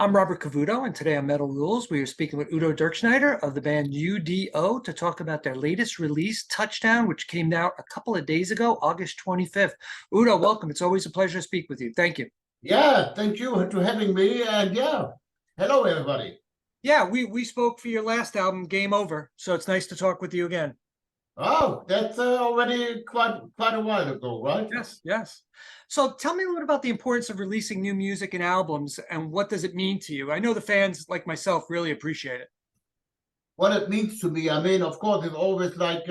I'm Robert Cavuto, and today on Metal Rules, we are speaking with Udo Dirkschneider of the band U.D.O. to talk about their latest release, Touchdown, which came out a couple of days ago, August 25th. Udo, welcome. It's always a pleasure to speak with you. Thank you. Yeah, thank you for having me. And yeah, hello, everybody. Yeah, we spoke for your last album, Game Over, so it's nice to talk with you again. Oh, that's already quite a while ago, right? Yes, yes. So tell me a little about the importance of releasing new music and albums, and what does it mean to you? I know the fans, like myself, really appreciate it. What it means to me, I mean, of course, it's always like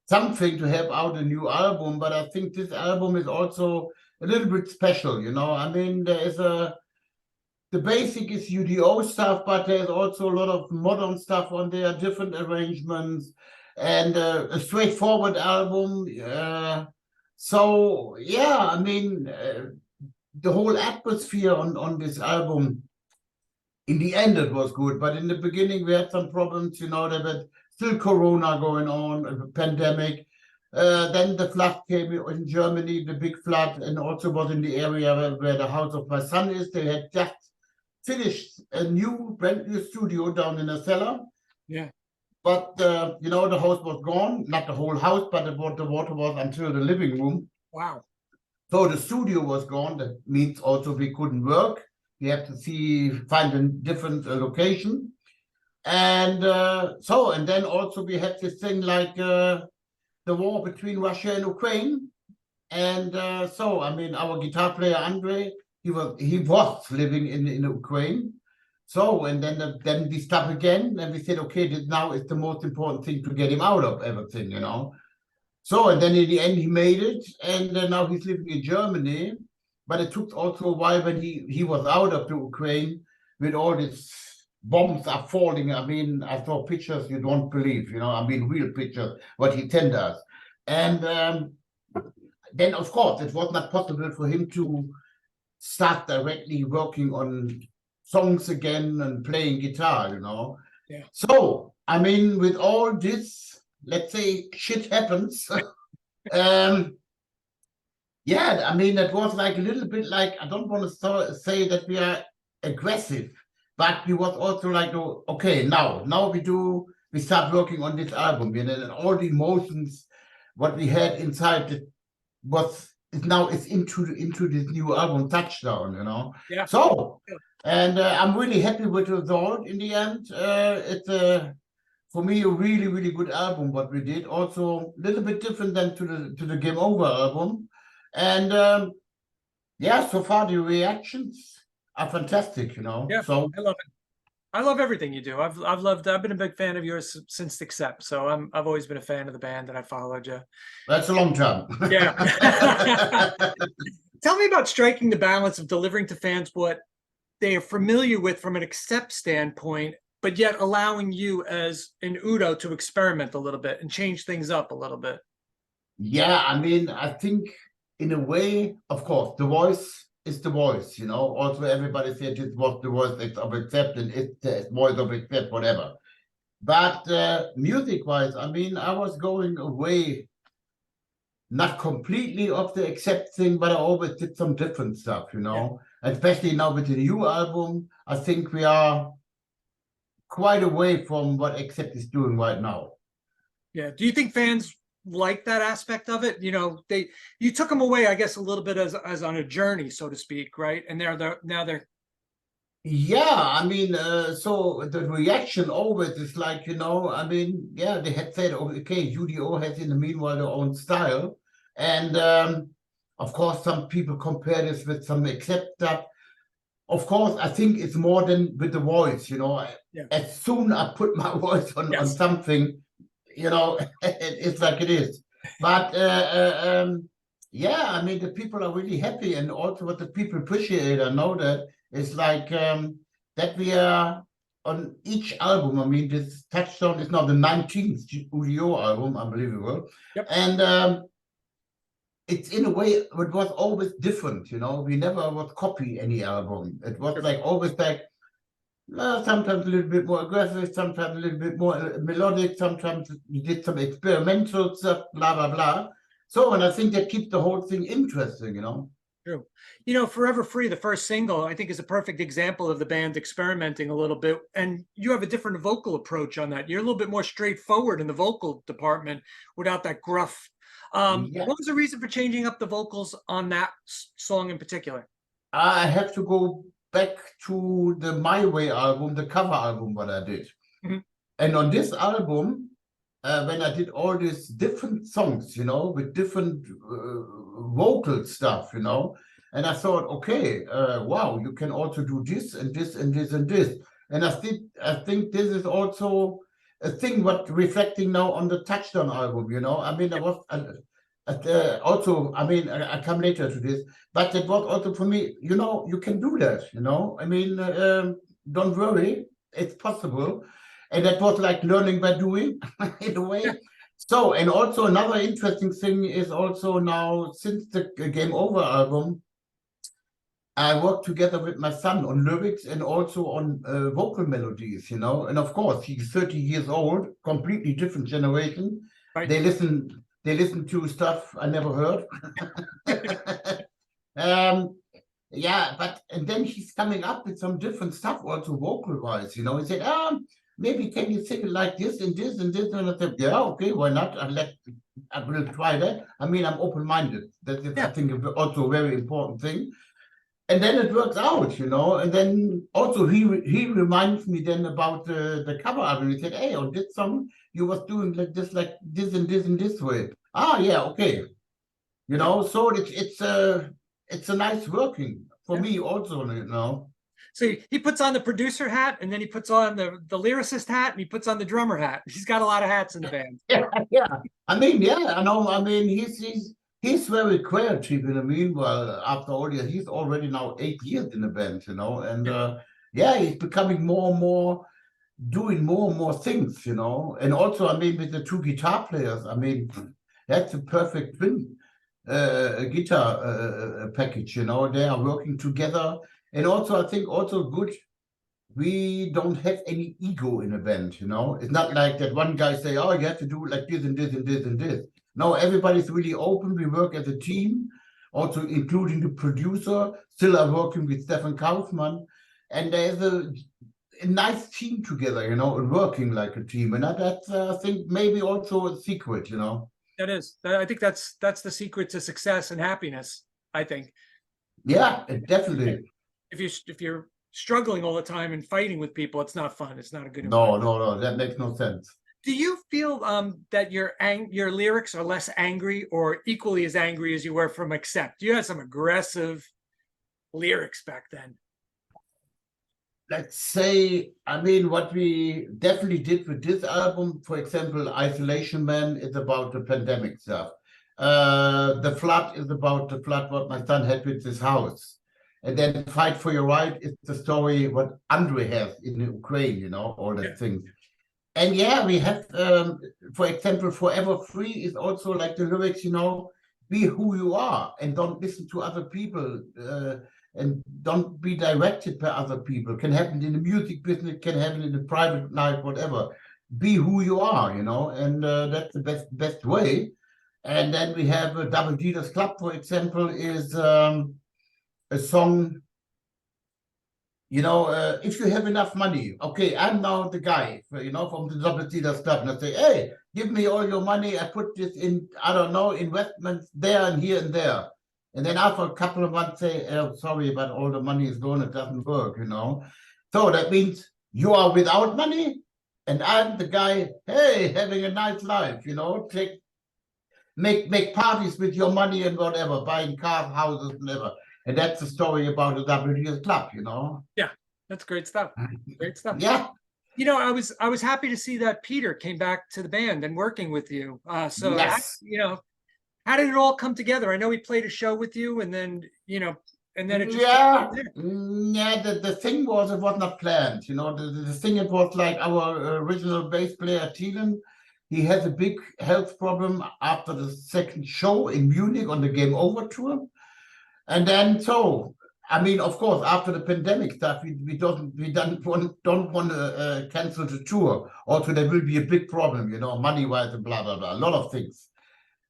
something to have out a new album, but I think this album is also a little bit special, you know. I mean, the basic is UDO stuff, but there's also a lot of modern stuff on there, different arrangements, and a straightforward album. So yeah, I mean, the whole atmosphere on this album, in the end it was good, but in the beginning we had some problems, you know. There was still Corona going on, a pandemic. Then the flood came in Germany, the big flood, and also was in the area where the house of my son is. They had just finished a brand new studio down in a cellar. Yeah. But, you know, the house was gone, not the whole house, but the water was until the living room. Wow. So the studio was gone. That means also we couldn't work. We have to find a different location. And and then also we had this thing like the war between Russia and Ukraine. And I mean, our guitar player, Andre, he was living in Ukraine. So, and then we stopped again, and we said, okay, this now is the most important thing to get him out of everything, you know. So, and then in the end, he made it, and now he's living in Germany. But it took also a while when he was out of the Ukraine with all these bombs are falling. I mean, I saw pictures you don't believe, you know, I mean, real pictures, what he sent us. And then, of course, it was not possible for him to start directly working on songs again and playing guitar, you know. Yeah. So, I mean, with all this, let's say shit happens. Yeah, I mean, it was like a little bit like, I don't want to say that we are aggressive, but we was also like, oh, okay, now we start working on this album, and then all the emotions, what we had inside it is into this new album, Touchdown, you know. Yeah. So, and I'm really happy with the result in the end. It's for me a really, really good album what we did. Also a little bit different than to the Game Over album. And yeah, so far the reactions are fantastic, you know. Yeah, so I love it. I love everything you do. I've been a big fan of yours since Accept. So I've always been a fan of the band, and I followed you. That's a long time. Yeah. Tell me about striking the balance of delivering to fans what they are familiar with from an Accept standpoint, but yet allowing you as an Udo to experiment a little bit and change things up a little bit. Yeah, I mean, I think in a way, of course, the voice is the voice, you know. Also, everybody said it was the voice of Accept, and it's the voice of Accept, whatever. But music-wise, I mean, I was going away, not completely of the Accept thing, but I always did some different stuff, you know. Yeah. Especially now with the new album, I think we are quite away from what Accept is doing right now. Yeah. Do you think fans like that aspect of it? You know, you took them away, I guess, a little bit as on a journey, so to speak, right? And now they're yeah, I mean, so the reaction always is like, you know, I mean, yeah, they had said, okay, UDO has in the meanwhile their own style. And of course, some people compare this with some Accept stuff. Of course, I think it's more than with the voice, you know. Yeah. As soon as I put my voice on something, you know, it's like it is. But yeah, I mean, the people are really happy, and also what the people appreciate, I know that it's like that we are on each album. I mean, this Touchdown is now the 19th UDO album, unbelievable. Yep. And it's in a way, it was always different, you know. We never would copy any album. It was like always like, sometimes a little bit more aggressive, sometimes a little bit more melodic, sometimes we did some experimental stuff, blah, blah, blah. So, and I think that keeps the whole thing interesting, you know. True. You know, Forever Free, the first single, I think is a perfect example of the band experimenting a little bit. And you have a different vocal approach on that. You're a little bit more straightforward in the vocal department without that gruff. Yeah, What was the reason for changing up the vocals on that song in particular? I have to go back to the My Way album, the cover album, what I did. Mhm. And on this album, when I did all these different songs, with different vocal stuff, and I thought, okay, wow, you can also do this and this and this and this. And I think this is also a thing what reflecting now on the Touchdown album, I mean, I was also, I mean, I come later to this, but it was also for me, you can do that, I mean, don't worry, it's possible. And that was like learning by doing in a way. Yeah. So, and also another interesting thing is also now, since the Game Over album, I work together with my son on lyrics and also on vocal melodies, and of course he's 30 years old, completely different generation. Right. They listen to stuff I never heard. Yeah, and then he's coming up with some different stuff also vocal wise, he said, maybe can you sing it like this and this and this? And I said, yeah, okay, why not? I will try that. I mean, I'm open-minded. That is, I think, also a very important thing. And then it works out, and then also he reminds me then about the cover album. He said, hey, on this song, you was doing like this and this and this way. Yeah, okay. So it's a nice working for me also, So he puts on the producer hat, and then he puts on the lyricist hat, and he puts on the drummer hat. He's got a lot of hats in the band. Yeah. I mean, yeah, I know. I mean, he's very creative in the meanwhile. After all this, he's already now 8 years in the band, and yeah, he's becoming more and more, doing more and more things, and also, I mean, with the two guitar players, I mean, that's a perfect twin guitar package, they are working together. And also, I think also good, we don't have any ego in a band, It's not like that one guy say, oh, you have to do like this and this and this and this. No, everybody's really open. We work as a team, also including the producer. Still are working with Stefan Kaufmann. And there's a nice team together, and working like a team. And that's, I think, maybe also a secret, That is. I think that's the secret to success and happiness, I think. Yeah, definitely. If you're struggling all the time and fighting with people, it's not fun. It's not a good environment. No, that makes no sense. Do you feel that your lyrics are less angry or equally as angry as you were from Accept? You had some aggressive lyrics back then. Let's say, I mean, what we definitely did with this album, for example, Isolation Man is about the pandemic stuff. The Flood is about the flood what my son had with his house. And then Fight for Your Right is the story what Andre has in Ukraine, all that things. And yeah, we have, for example, Forever Free is also like the lyrics, be who you are and don't listen to other people and don't be directed by other people. Can happen in the music business, can happen in the private life, whatever. Be who you are, and that's the best way. And then we have Double Dealers Club, for example, is a song, if you have enough money, okay, I'm now the guy, from the Double Dealers Club, and I say, hey, give me all your money. I put this in, I don't know, investments there and here and there. And then after a couple of months say, oh, sorry, but all the money is gone, it doesn't work, So that means you are without money, and I'm the guy, hey, having a nice life, make parties with your money and whatever, buying cars, houses, whatever. And that's the story about the WDS Club, Yeah, that's great stuff. Great stuff. Yeah. I was happy to see that Peter came back to the band and working with you. So yes. How did it all come together? I know he played a show with you, and then it just the thing was, it was not planned. The thing, it was like our original bass player Thielen. He has a big health problem after the second show in Munich on the Game Over tour. And then, so, I mean, of course, after the pandemic stuff, we don't want to cancel the tour. Also, there will be a big problem, money-wise and blah, blah, blah, a lot of things.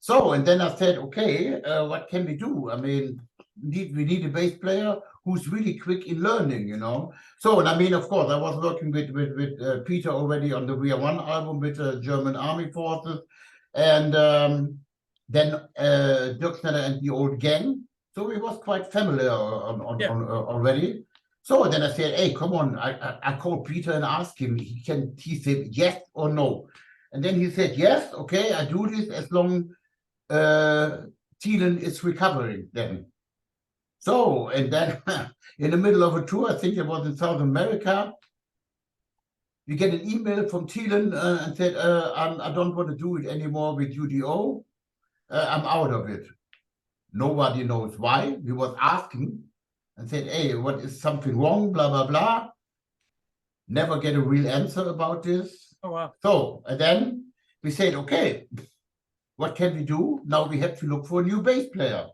So, and then I said, okay, what can we do? I mean, we need a bass player who's really quick in learning, you know. So, and I mean, of course, I was working with Peter already on the We Are One album with German Army Forces, and then Dirkschneider and the old gang. So we was quite familiar already. So then I said, hey, come on, I called Peter and asked him, he said yes or no. And then he said, yes, okay, I do this as long Thielen is recovering then. So, and then in the middle of a tour, I think it was in South America, we get an email from Thielen and said, I don't want to do it anymore with U.D.O. I'm out of it. Nobody knows why. We was asking and said, hey, what is something wrong, blah, blah, blah. Never get a real answer about this. Oh, wow. So, and then we said, okay, what can we do? Now we have to look for a new bass player.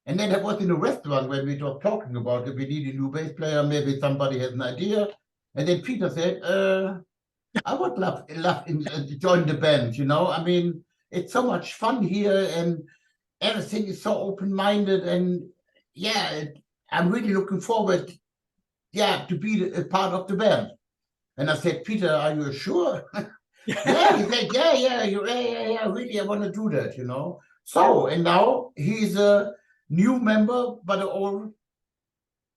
And then I was in a restaurant when we were talking about if we need a new bass player, maybe somebody has an idea. And then Peter said, I would love to join the band, you know. I mean, it's so much fun here and everything is so open-minded. And yeah, I'm really looking forward, to be a part of the band. And I said, Peter, are you sure? Yeah, he said, yeah, really, I want to do that, you know. So, and now he's a new member, but an old,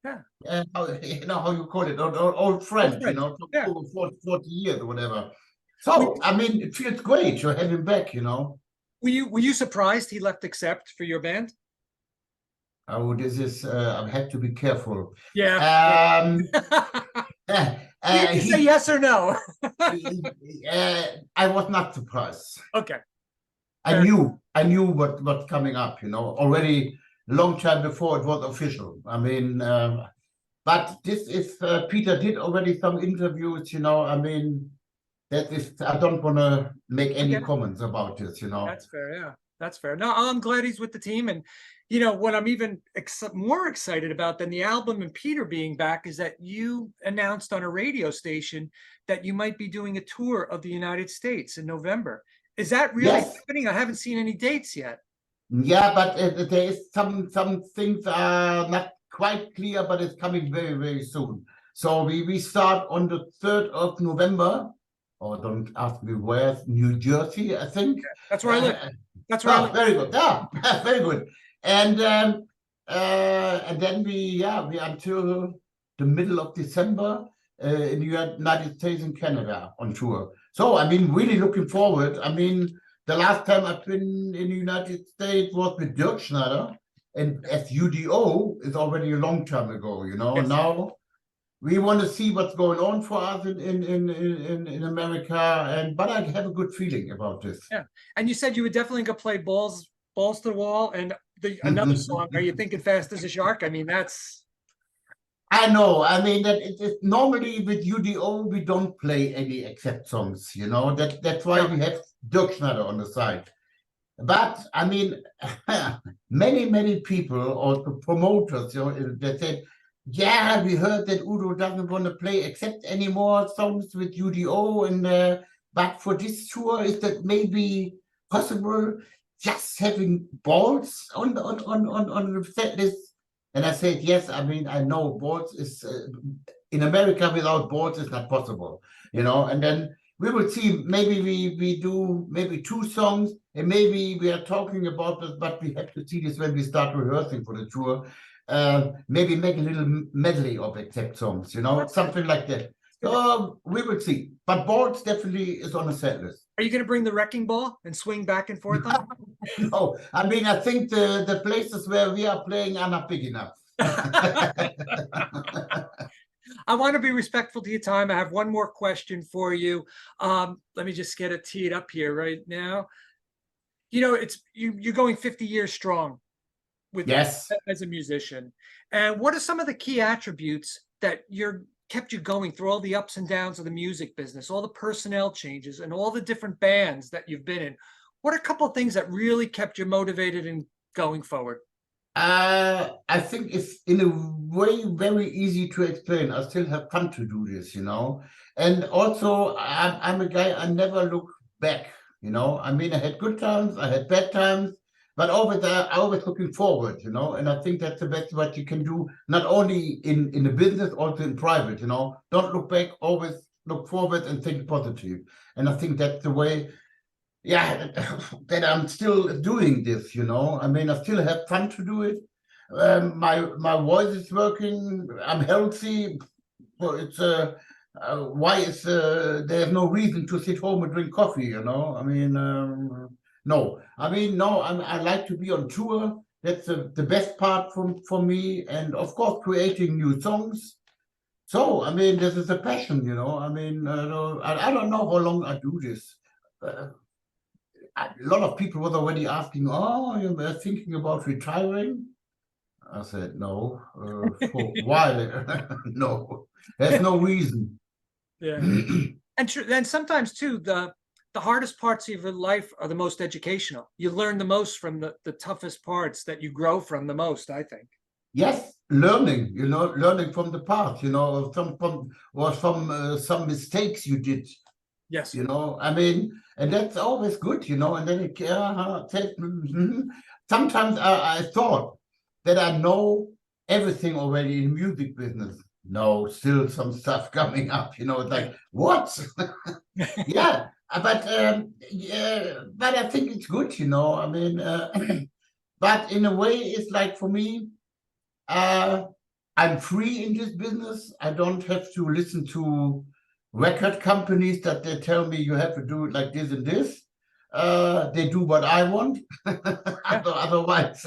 you know how you call it, old friend, you know, over 40 years or whatever. So, I mean, it feels great to have him back, you know. Were you surprised he left Accept for your band? Oh, this is, I have to be careful. Yeah. You can say yes or no. I was not surprised. Okay. I knew what's coming up, you know, already a long time before it was official. I mean, but this is, Peter did already some interviews, you know, I mean, that is, I don't want to make any comments about this, you know. That's fair, yeah. That's fair. No, I'm glad he's with the team. And, you know, what I'm even more excited about than the album and Peter being back is that you announced on a radio station that you might be doing a tour of the United States in November. Is that really happening? I haven't seen any dates yet. Yeah, but there is some things are not quite clear, but it's coming very, very soon. So we start on the 3rd of November, or don't ask me where, New Jersey, I think. That's where I live. That's where I live. Very good. Yeah, very good. And then we until the middle of December in the United States and Canada on tour. So I mean, really looking forward. I mean, the last time I've been in the United States was with Dirkschneider, and as U.D.O. is already a long time ago, you know. Yes. Now we want to see what's going on for us in America, but I have a good feeling about this. Yeah, and you said you would definitely go play balls to the wall, and another song. Are you thinking Fast as a Shark? I mean, that's. I know. I mean that it's normally with U.D.O. we don't play any Accept songs. You know that's why we have Dirkschneider on the side. But I mean, many people or the promoters, you know, they said, yeah, we heard that Udo doesn't want to play Accept anymore songs with U.D.O. and but for this tour, is that maybe possible? Just having balls on the set list. And I said, yes, I mean, I know balls is in America without balls is not possible, you know. And then we will see, maybe we do maybe 2 songs, and maybe we are talking about this, but we have to see this when we start rehearsing for the tour. Maybe make a little medley of Accept songs, you know, something like that. So we will see. But balls definitely is on the set list. Are you going to bring the wrecking ball and swing back and forth on it? No, I mean, I think the places where we are playing are not big enough. I want to be respectful to your time. I have one more question for you. Let me just get it teed up here right now. You know, it's you're going 50 years strong with yes as a musician. And what are some of the key attributes that kept you going through all the ups and downs of the music business, all the personnel changes and all the different bands that you've been in? What are a couple of things that really kept you motivated and going forward? I think it's in a way very easy to explain. I still have fun to do this, you know. And also, I'm a guy, I never look back, you know. I mean, I had good times, I had bad times, but always looking forward, you know, and I think that's the best what you can do, not only in the business, also in private, you know. Don't look back, always look forward and think positive. And I think that's the way, yeah, that I'm still doing this, you know. I mean, I still have fun to do it. My voice is working, I'm healthy, so it's why is there's no reason to sit home and drink coffee, you know. I mean, no, I mean, no, I like to be on tour. That's the best part for me, and of course creating new songs. So I mean, this is a passion, you know. I mean, I don't know how long I do this. A lot of people was already asking, oh, you're thinking about retiring? I said, no. For why? No, there's no reason. Yeah. And sometimes too, the hardest parts of your life are the most educational. You learn the most from the toughest parts that you grow from the most, I think. Yes, learning, you know, learning from the past, you know, from some mistakes you did, Yes. you know. I mean, and that's always good, you know. And then sometimes I thought that I know everything already in music business. No, still some stuff coming up, you know. It's like, what? Yeah, but I think it's good, you know. I mean, but in a way, it's like for me, I'm free in this business. I don't have to listen to record companies that they tell me you have to do it like this and this. They do what I want. Otherwise,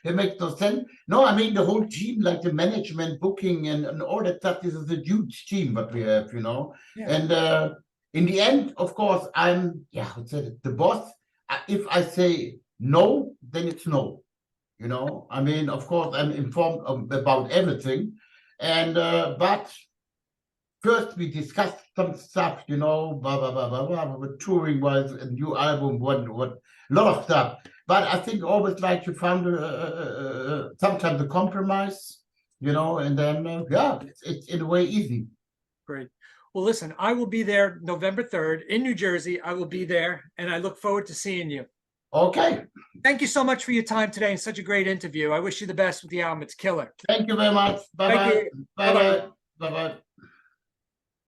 it makes no sense. No, I mean the whole team, like the management, booking, and all that stuff. This is a huge team what we have, you know. Yeah. And in the end, of course, I'm the boss. If I say no, then it's no. You know, I mean, of course, I'm informed about everything, and but first we discussed some stuff, you know, blah blah blah blah blah, with touring wise, a new album, what, a lot of stuff. But I think always like you found sometimes a compromise, you know, and then it's in a way easy. Great. Well, listen, I will be there November 3rd in New Jersey. I will be there, and I look forward to seeing you. Okay. Thank you so much for your time today and such a great interview. I wish you the best with the album. It's killer. Thank you very much. Bye bye. Bye bye. Bye bye.